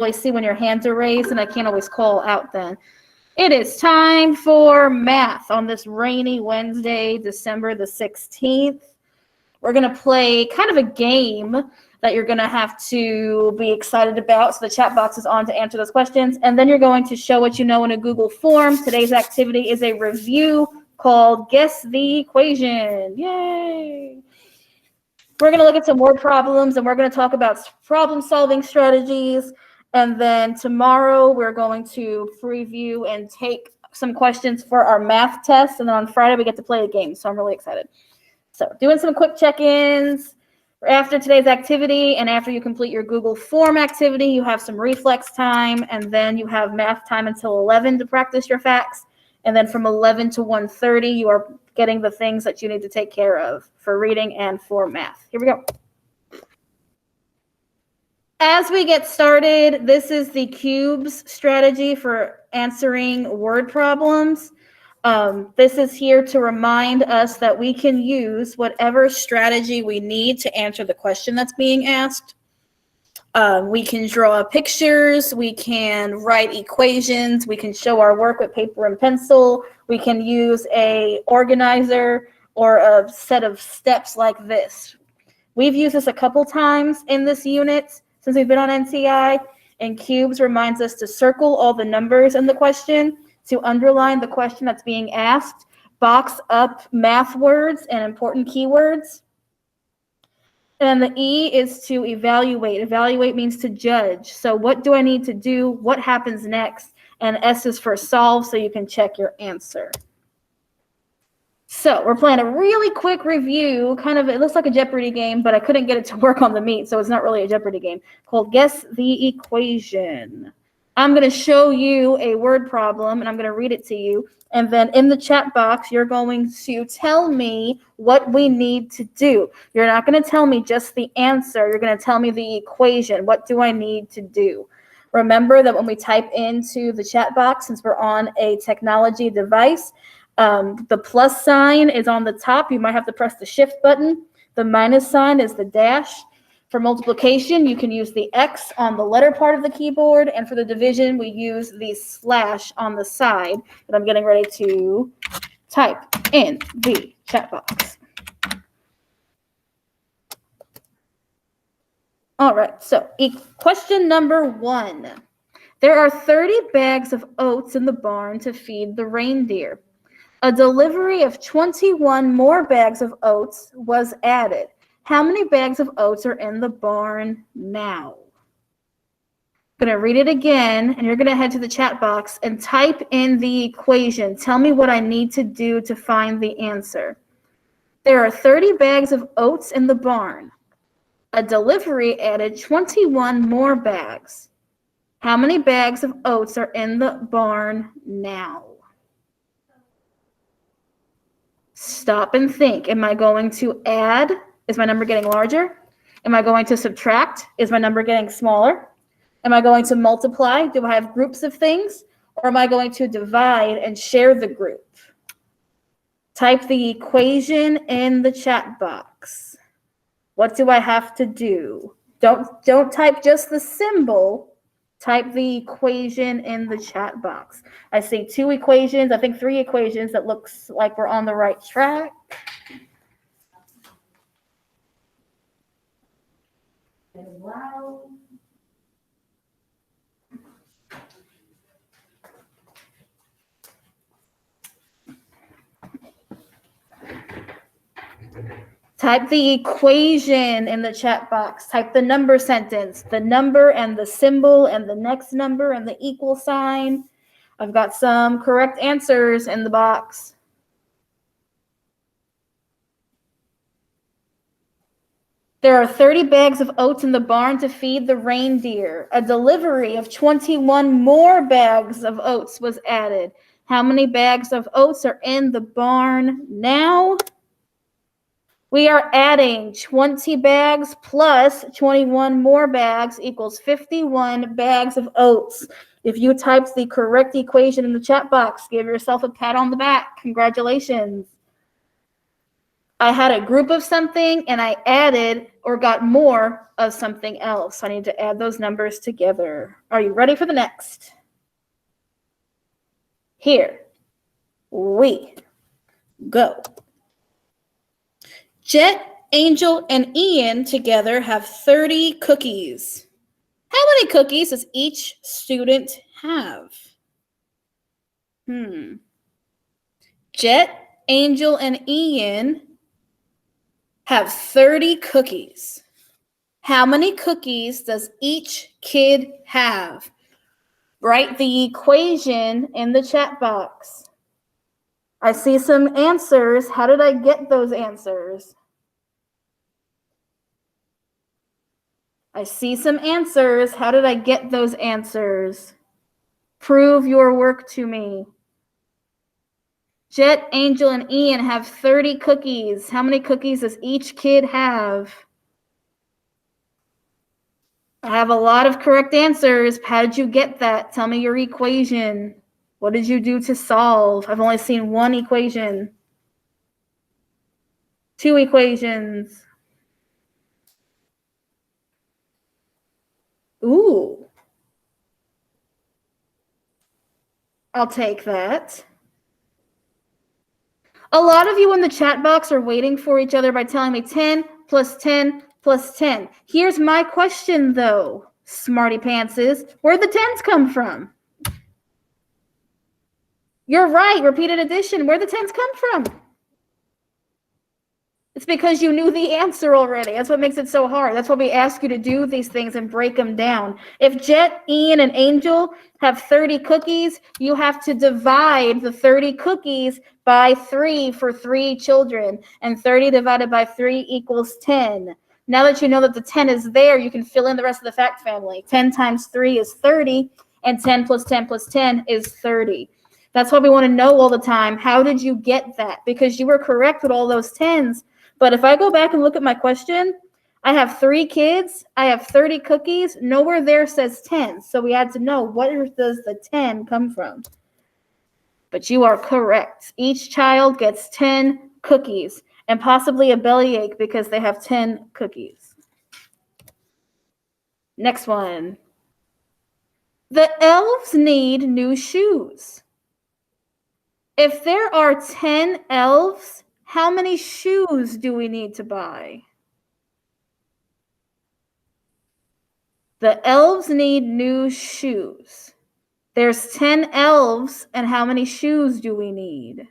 always see when your hands are raised, and I can't always call out then. It is time for math on this rainy Wednesday, December the 16th. We're going to play kind of a game that you're going to have to be excited about. So the chat box is on to answer those questions. And then you're going to show what you know in a Google form. Today's activity is a review called Guess the Equation. Yay! We're going to look at some word problems, and we're going to talk about problem-solving strategies. And then tomorrow we're going to preview and take some questions for our math test. And then on Friday we get to play a game. So I'm really excited. So doing some quick check-ins after today's activity, and after you complete your Google form activity, you have some reflex time, and then you have math time until 11 to practice your facts. And then from 11 to 1:30, you are getting the things that you need to take care of for reading and for math. Here we go. As we get started, this is the cubes strategy for answering word problems. This is here to remind us that we can use whatever strategy we need to answer the question that's being asked. We can draw pictures, we can write equations, we can show our work with paper and pencil, we can use a organizer or a set of steps like this. We've used this a couple times in this unit since we've been on NTI, and cubes reminds us to circle all the numbers in the question, to underline the question that's being asked, box up math words and important keywords. And the E is to evaluate. Evaluate means to judge. So what do I need to do? What happens next? And S is for solve, so you can check your answer. So we're playing a really quick review, kind of, it looks like a Jeopardy game, but I couldn't get it to work on the Meet, so it's not really a Jeopardy game, called Guess the Equation. I'm going to show you a word problem, and I'm going to read it to you. And then in the chat box, you're going to tell me what we need to do. You're not going to tell me just the answer. You're going to tell me the equation. What do I need to do? Remember that when we type into the chat box, since we're on a technology device, the plus sign is on the top. You might have to press the shift button. The minus sign is the dash. For multiplication, you can use the X on the letter part of the keyboard, and for the division, we use the slash on the side that I'm getting ready to type in the chat box. All right, so question number 1. There are 30 bags of oats in the barn to feed the reindeer. A delivery of 21 more bags of oats was added. How many bags of oats are in the barn now? I'm going to read it again, and you're going to head to the chat box and type in the equation. Tell me what I need to do to find the answer. There are 30 bags of oats in the barn. A delivery added 21 more bags. How many bags of oats are in the barn now? Stop and think. Am I going to add? Is my number getting larger? Am I going to subtract? Is my number getting smaller? Am I going to multiply? Do I have groups of things? Or am I going to divide and share the group? Type the equation in the chat box. What do I have to do? Don't type just the symbol. Type the equation in the chat box. I see 2 equations, I think 3 equations. That looks like we're on the right track. Wow. Type the equation in the chat box. Type the number sentence, the number and the symbol and the next number and the equal sign. I've got some correct answers in the box. There are 30 bags of oats in the barn to feed the reindeer. A delivery of 21 more bags of oats was added. How many bags of oats are in the barn now? We are adding 20 bags plus 21 more bags equals 51 bags of oats. If you typed the correct equation in the chat box, give yourself a pat on the back. Congratulations. I had a group of something and I added or got more of something else. I need to add those numbers together. Are you ready for the next? Here we go. Jet, Angel, and Ian together have 30 cookies. How many cookies does each student have? Jet, Angel, and Ian have 30 cookies. How many cookies does each kid have? Write the equation in the chat box. I see some answers. How did I get those answers? I see some answers. How did I get those answers? Prove your work to me. Jet, Angel, and Ian have 30 cookies. How many cookies does each kid have? I have a lot of correct answers. How did you get that? Tell me your equation. What did you do to solve? I've only seen one equation. 2 equations. Ooh. I'll take that. A lot of you in the chat box are waiting for each other by telling me 10 plus 10 plus 10. Here's my question, though, smarty pantses. Where'd the 10s come from? You're right, repeated addition. Where'd the 10s come from? It's because you knew the answer already. That's what makes it so hard. That's why we ask you to do these things and break them down. If Jet, Ian, and Angel have 30 cookies, you have to divide the 30 cookies by 3 for 3 children. And 30 divided by 3 equals 10. Now that you know that the 10 is there, you can fill in the rest of the fact family. 10 times 3 is 30, and 10 plus 10 plus 10 is 30. That's why we want to know all the time, how did you get that? Because you were correct with all those 10s. But if I go back and look at my question, I have 3 kids, I have 30 cookies, nowhere there says 10. So we had to know, where does the 10 come from? But you are correct. Each child gets 10 cookies and possibly a bellyache because they have 10 cookies. Next one. The elves need new shoes. If there are 10 elves, how many shoes do we need to buy? The elves need new shoes. There's 10 elves, and how many shoes do we need?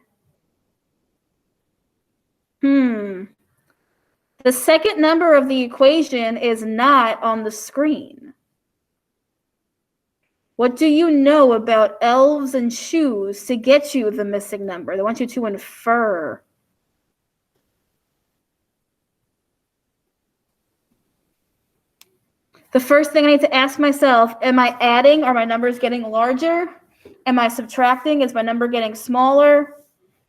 The second number of the equation is not on the screen. What do you know about elves and shoes to get you the missing number? They want you to infer. The first thing I need to ask myself, am I adding? Are my numbers getting larger? Am I subtracting? Is my number getting smaller?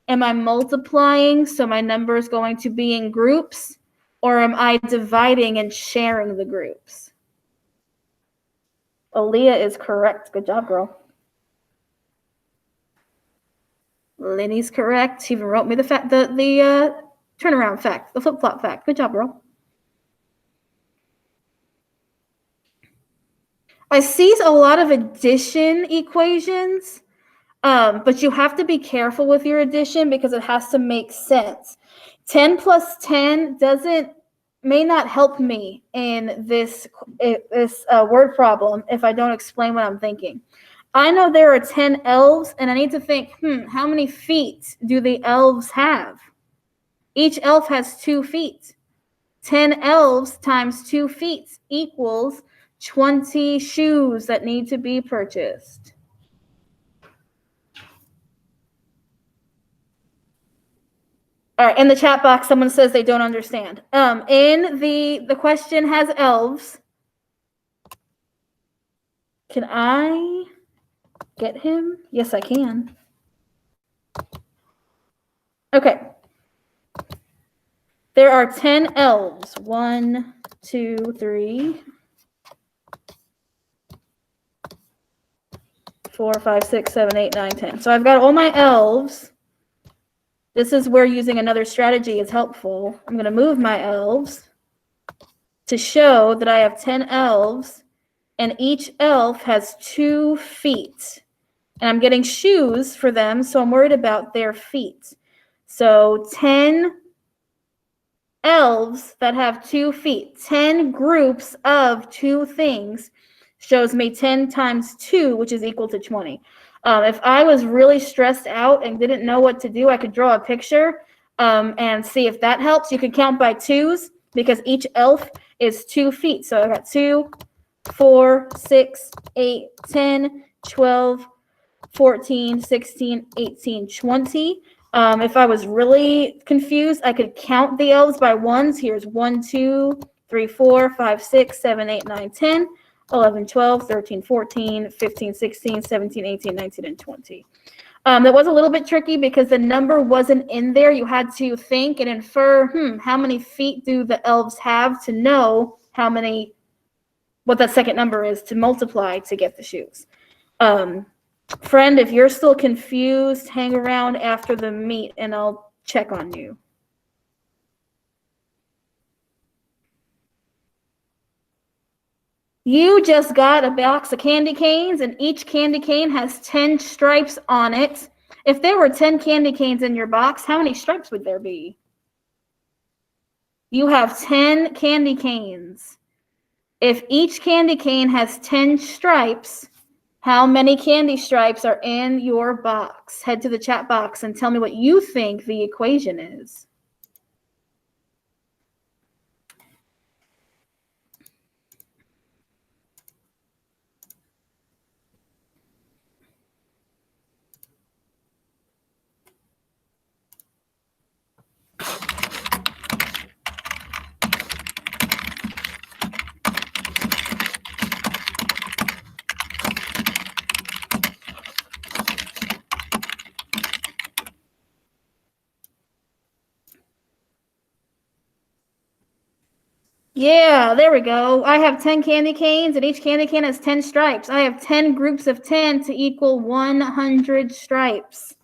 Am I multiplying? So my number is going to be in groups? Or am I dividing and sharing the groups? Aaliyah is correct. Good job, girl. Lenny's correct. She even wrote me the turnaround fact, the flip-flop fact. Good job, girl. I see a lot of addition equations, but you have to be careful with your addition because it has to make sense. 10 plus 10 may not help me in this word problem if I don't explain what I'm thinking. I know there are 10 elves, and I need to think, how many feet do the elves have? Each elf has 2 feet. 10 elves times 2 feet equals 20 shoes that need to be purchased. All right, in the chat box, someone says they don't understand. In the question has elves. Can I get him? Yes, I can. Okay. There are 10 elves. 1, 2, 3, 4, 5, 6, 7, 8, 9, 10. So I've got all my elves This is where using another strategy is helpful. I'm going to move my elves to show that I have 10 elves, and each elf has 2 feet. And I'm getting shoes for them, so I'm worried about their feet. So 10 elves that have 2 feet, 10 groups of 2 things shows me 10 times 2, which is equal to 20. If I was really stressed out and didn't know what to do, I could draw a picture and see if that helps. You can count by 2s because each elf is 2 feet. So I got 2, 4, 6, 8, 10, 12, 14, 16, 18, 20. If I was really confused, I could count the elves by ones. Here's 1, 2, 3, 4, 5, 6, 7, 8, 9, 10, 11, 12, 13, 14, 15, 16, 17, 18, 19, and 20. That was a little bit tricky because the number wasn't in there. You had to think and infer, how many feet do the elves have to know what that second number is to multiply to get the shoes. Friend, if you're still confused, hang around after the meet and I'll check on you. You just got a box of candy canes, and each candy cane has 10 stripes on it. If there were 10 candy canes in your box, how many stripes would there be? You have 10 candy canes. If each candy cane has 10 stripes, how many candy stripes are in your box? Head to the chat box and tell me what you think the equation is. Yeah, there we go. I have 10 candy canes, and each candy cane has 10 stripes. I have 10 groups of 10 to equal 100 stripes.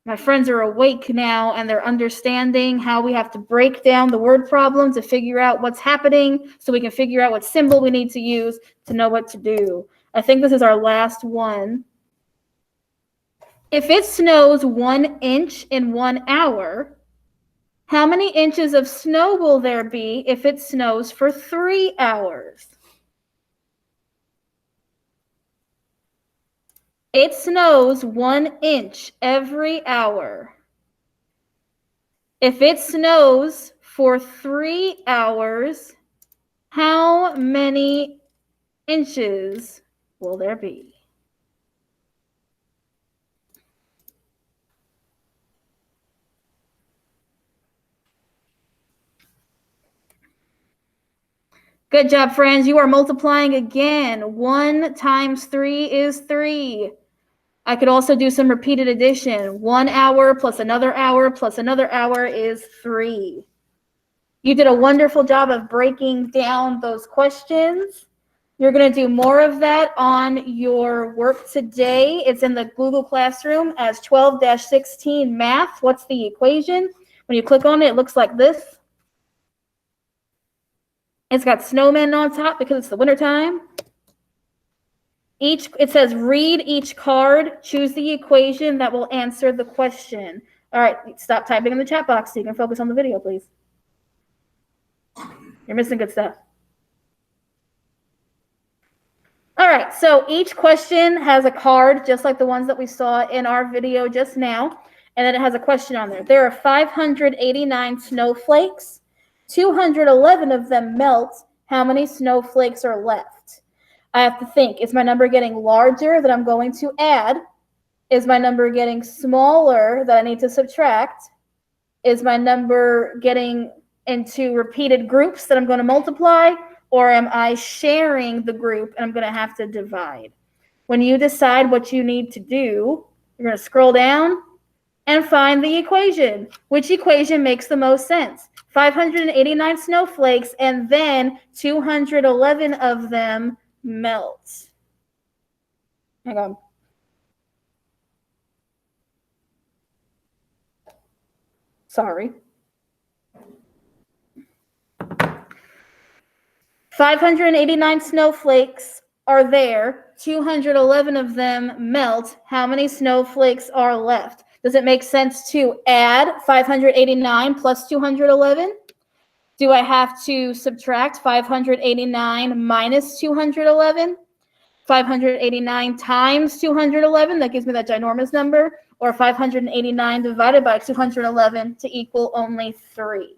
My friends are awake now, and they're understanding how we have to break down the word problem to figure out what's happening so we can figure out what symbol we need to use to know what to do. I think this is our last one. If it snows 1 inch in 1 hour, how many inches of snow will there be if it snows for 3 hours? It snows 1 inch every hour. If it snows for 3 hours, how many inches will there be? Good job, friends. You are multiplying again. 1 times 3 is 3. I could also do some repeated addition. 1 hour plus another hour plus another hour is 3. You did a wonderful job of breaking down those questions. You're going to do more of that on your work today. It's in the Google Classroom as 12-16 math. What's the equation? When you click on it, it looks like this. It's got snowmen on top because it's the wintertime. It says read each card, choose the equation that will answer the question. All right, stop typing in the chat box so you can focus on the video, please. You're missing good stuff. All right, so each question has a card just like the ones that we saw in our video just now, and then it has a question on there. There are 589 snowflakes. 211 of them melt. How many snowflakes are left? I have to think, is my number getting larger that I'm going to add? Is my number getting smaller that I need to subtract? Is my number getting into repeated groups that I'm going to multiply? Or am I sharing the group and I'm going to have to divide? When you decide what you need to do, you're going to scroll down and find the equation. Which equation makes the most sense? 589 snowflakes, and then 211 of them melt. Hang on. Sorry. 589 snowflakes are there. 211 of them melt. How many snowflakes are left? Does it make sense to add 589 plus 211? Do I have to subtract 589 minus 211? 589 times 211, that gives me that ginormous number, or 589 divided by 211 to equal only 3.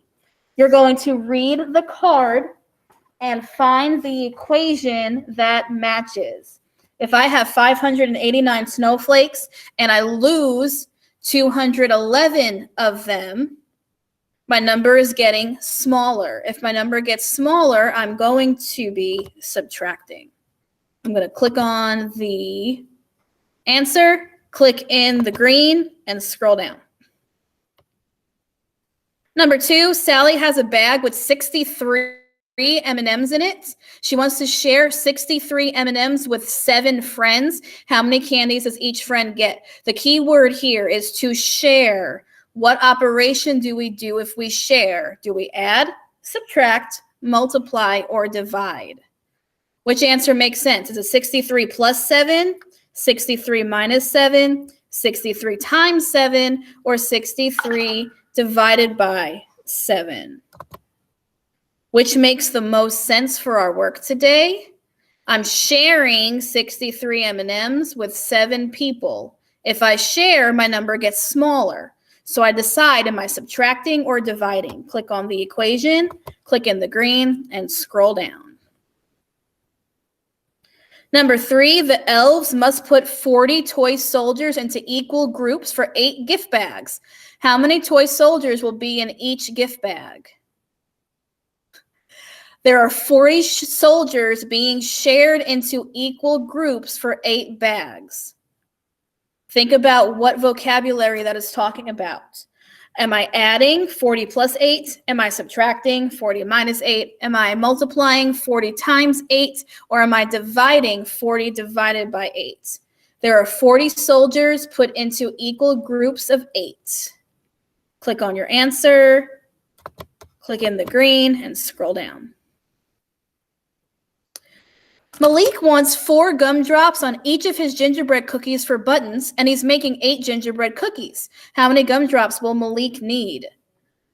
You're going to read the card and find the equation that matches. If I have 589 snowflakes and I lose 211 of them, my number is getting smaller. If my number gets smaller, I'm going to be subtracting. I'm going to click on the answer, click in the green, and scroll down. Number 2, Sally has a bag with 63 M&Ms in it. She wants to share 63 M&Ms with 7 friends. How many candies does each friend get? The key word here is to share. What operation do we do if we share? Do we add, subtract, multiply, or divide? Which answer makes sense? Is it 63 plus 7, 63 minus 7, 63 times 7, or 63 divided by 7? Which makes the most sense for our work today? I'm sharing 63 M&Ms with 7 people. If I share, my number gets smaller. So I decide, am I subtracting or dividing? Click on the equation, click in the green, and scroll down. Number 3, the elves must put 40 toy soldiers into equal groups for 8 gift bags. How many toy soldiers will be in each gift bag? There are 40 soldiers being shared into equal groups for 8 bags. Think about what vocabulary that is talking about. Am I adding 40 plus 8? Am I subtracting 40 minus 8? Am I multiplying 40 times 8? Or am I dividing 40 divided by 8? There are 40 soldiers put into equal groups of 8. Click on your answer, click in the green, and scroll down. Malik wants 4 gumdrops on each of his gingerbread cookies for buttons, and he's making 8 gingerbread cookies. How many gumdrops will Malik need?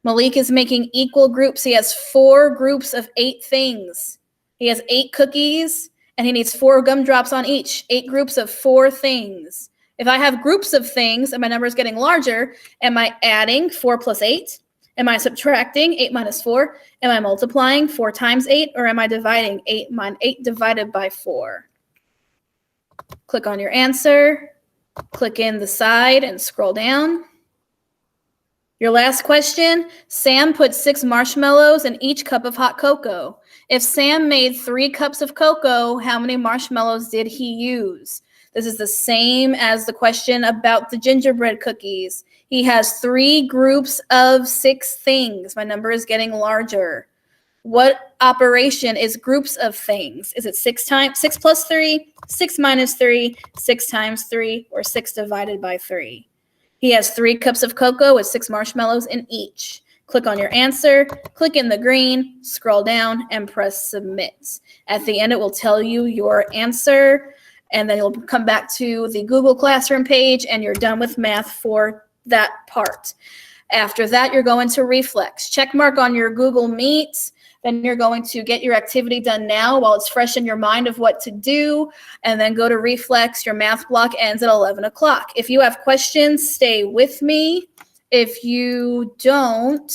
Malik is making equal groups. He has 4 groups of 8 things. He has 8 cookies, and he needs 4 gumdrops on each. 8 groups of 4 things. If I have groups of things and my number is getting larger, am I adding 4 plus 8? Am I subtracting 8 minus 4? Am I multiplying 4 times 8? Or am I dividing 8 divided by 4? Click on your answer, click in the side, and scroll down. Your last question, Sam put 6 marshmallows in each cup of hot cocoa. If Sam made 3 cups of cocoa, how many marshmallows did he use? This is the same as the question about the gingerbread cookies. He has 3 groups of 6 things. My number is getting larger. What operation is groups of things? Is it 6 plus 3, 6 minus 3, 6 times 3, or 6 divided by 3? He has 3 cups of cocoa with 6 marshmallows in each. Click on your answer, click in the green, scroll down, and press submit. At the end, it will tell you your answer, and then you'll come back to the Google Classroom page, and you're done with math for that part. After that, you're going to reflex. Check mark on your Google Meet. Then you're going to get your activity done now while it's fresh in your mind of what to do, and then go to reflex. Your math block ends at 11 o'clock. If you have questions, stay with me. If you don't,